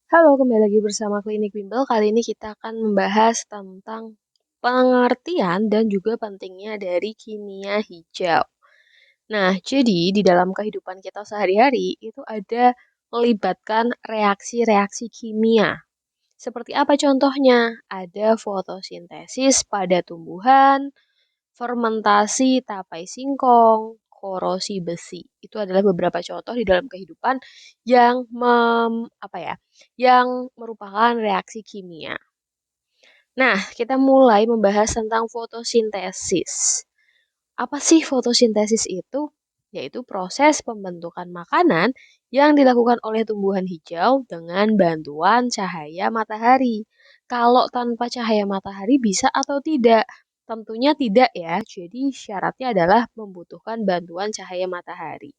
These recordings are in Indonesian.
Halo, kembali lagi bersama Klinik Bimbel. Kali ini kita akan membahas tentang pengertian dan juga pentingnya dari kimia hijau. Nah, jadi di dalam kehidupan kita sehari-hari itu ada melibatkan reaksi-reaksi kimia. Seperti apa contohnya? Ada fotosintesis pada tumbuhan, fermentasi tapai singkong, korosi besi. Itu adalah beberapa contoh di dalam kehidupan yang yang merupakan reaksi kimia. Nah, kita mulai membahas tentang fotosintesis. Apa sih fotosintesis itu? Yaitu proses pembentukan makanan yang dilakukan oleh tumbuhan hijau dengan bantuan cahaya matahari. Kalau tanpa cahaya matahari bisa atau tidak? Tentunya tidak ya. Jadi syaratnya adalah membutuhkan bantuan cahaya matahari.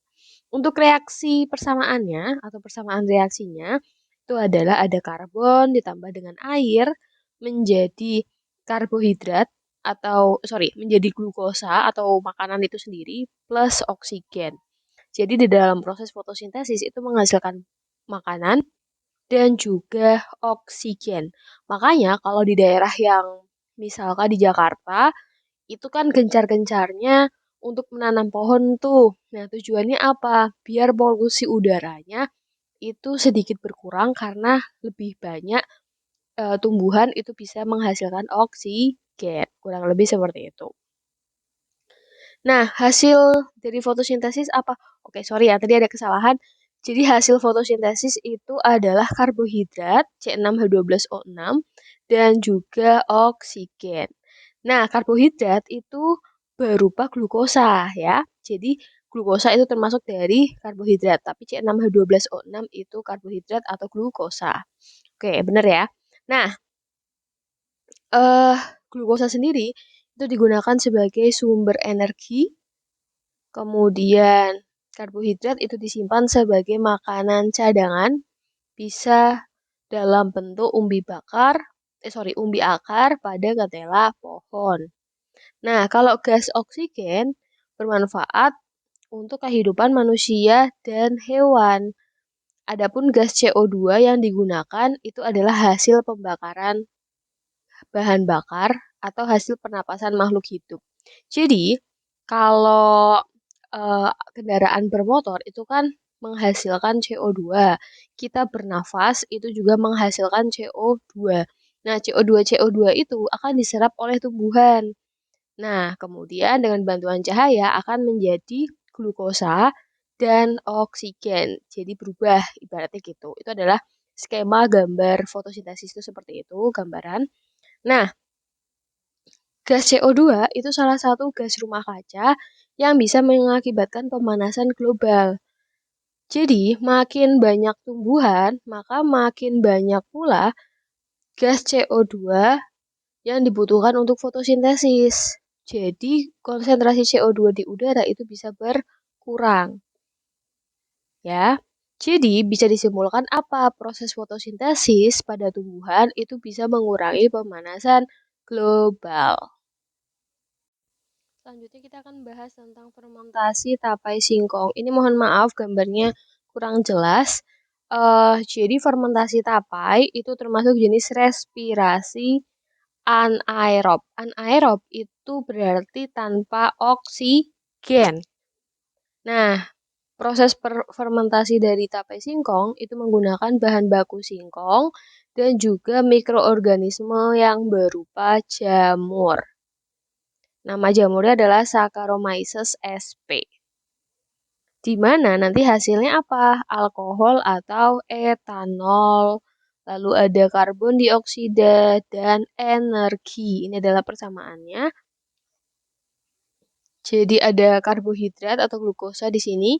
Untuk reaksi persamaannya atau persamaan reaksinya itu adalah ada karbon ditambah dengan air menjadi karbohidrat menjadi glukosa atau makanan itu sendiri plus oksigen. Jadi di dalam proses fotosintesis itu menghasilkan makanan dan juga oksigen. Makanya kalau di daerah yang misalkan di Jakarta itu kan gencar-gencarnya untuk menanam pohon tuh. Nah, tujuannya apa? Biar polusi udaranya itu sedikit berkurang karena lebih banyak tumbuhan itu bisa menghasilkan oksigen. Kurang lebih seperti itu. Nah, hasil dari fotosintesis apa? Oke, sorry ya, tadi ada kesalahan. Jadi hasil fotosintesis itu adalah karbohidrat C6H12O6 dan juga oksigen. Nah, karbohidrat itu berupa glukosa ya. Jadi glukosa itu termasuk dari karbohidrat, tapi C6H12O6 itu karbohidrat atau glukosa. Oke, benar ya. Nah, eh glukosa sendiri itu digunakan sebagai sumber energi. Kemudian karbohidrat itu disimpan sebagai makanan cadangan, bisa dalam bentuk umbi akar pada ketela pohon. Nah, kalau gas oksigen bermanfaat untuk kehidupan manusia dan hewan. Adapun gas CO2 yang digunakan itu adalah hasil pembakaran bahan bakar atau hasil pernapasan makhluk hidup. Jadi, kalau kendaraan bermotor itu kan menghasilkan CO2. Kita bernafas itu juga menghasilkan CO2. Nah, CO2 itu akan diserap oleh tumbuhan. Nah, kemudian dengan bantuan cahaya akan menjadi glukosa dan oksigen. Jadi berubah ibaratnya gitu. Itu adalah skema gambar fotosintesis itu seperti itu, gambaran. Nah, gas CO2 itu salah satu gas rumah kaca yang bisa mengakibatkan pemanasan global. Jadi, makin banyak tumbuhan, maka makin banyak pula gas CO2 yang dibutuhkan untuk fotosintesis. Jadi, konsentrasi CO2 di udara itu bisa berkurang. Ya. Jadi, bisa disimpulkan apa? Proses fotosintesis pada tumbuhan itu bisa mengurangi pemanasan global. Selanjutnya kita akan bahas tentang fermentasi tapai singkong. Ini mohon maaf gambarnya kurang jelas. Jadi fermentasi tapai itu termasuk jenis respirasi anaerob. Anaerob itu berarti tanpa oksigen. Nah, proses fermentasi dari tapai singkong itu menggunakan bahan baku singkong dan juga mikroorganisme yang berupa jamur. Nama jamurnya adalah Saccharomyces sp. Di mana nanti hasilnya apa? Alkohol atau etanol. Lalu ada karbon dioksida dan energi. Ini adalah persamaannya. Jadi ada karbohidrat atau glukosa di sini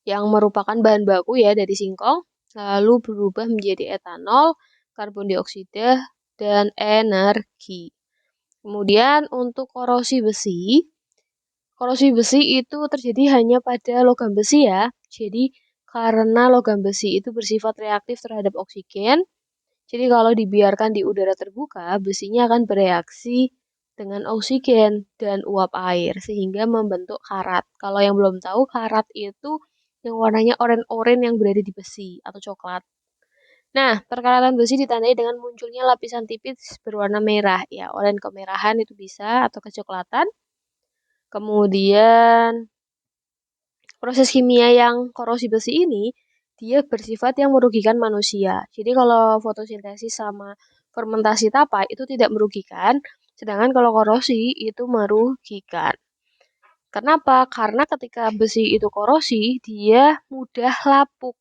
yang merupakan bahan baku ya dari singkong. Lalu berubah menjadi etanol, karbon dioksida, dan energi. Kemudian untuk korosi besi itu terjadi hanya pada logam besi ya. Jadi karena logam besi itu bersifat reaktif terhadap oksigen, jadi kalau dibiarkan di udara terbuka, besinya akan bereaksi dengan oksigen dan uap air sehingga membentuk karat. Kalau yang belum tahu, karat itu yang warnanya oranye-oranye yang berada di besi atau coklat. Nah, perkaratan besi ditandai dengan munculnya lapisan tipis berwarna merah, ya, oranye kemerahan itu bisa atau kecoklatan. Kemudian proses kimia yang korosi besi ini, dia bersifat yang merugikan manusia. Jadi kalau fotosintesis sama fermentasi tapai itu tidak merugikan, sedangkan kalau korosi itu merugikan. Kenapa? Karena ketika besi itu korosi, dia mudah lapuk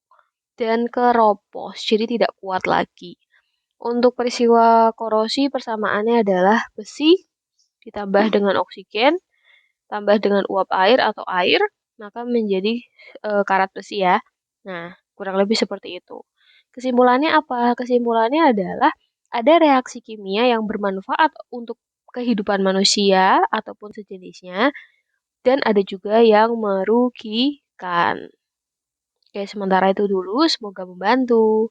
dan keropos, jadi tidak kuat lagi. Untuk peristiwa korosi persamaannya adalah besi ditambah dengan oksigen, tambah dengan uap air atau air, maka menjadi karat besi ya. Nah, kurang lebih seperti itu. Kesimpulannya apa? Kesimpulannya adalah ada reaksi kimia yang bermanfaat untuk kehidupan manusia ataupun sejenisnya, dan ada juga yang merugikan. Oke, sementara itu dulu, semoga membantu.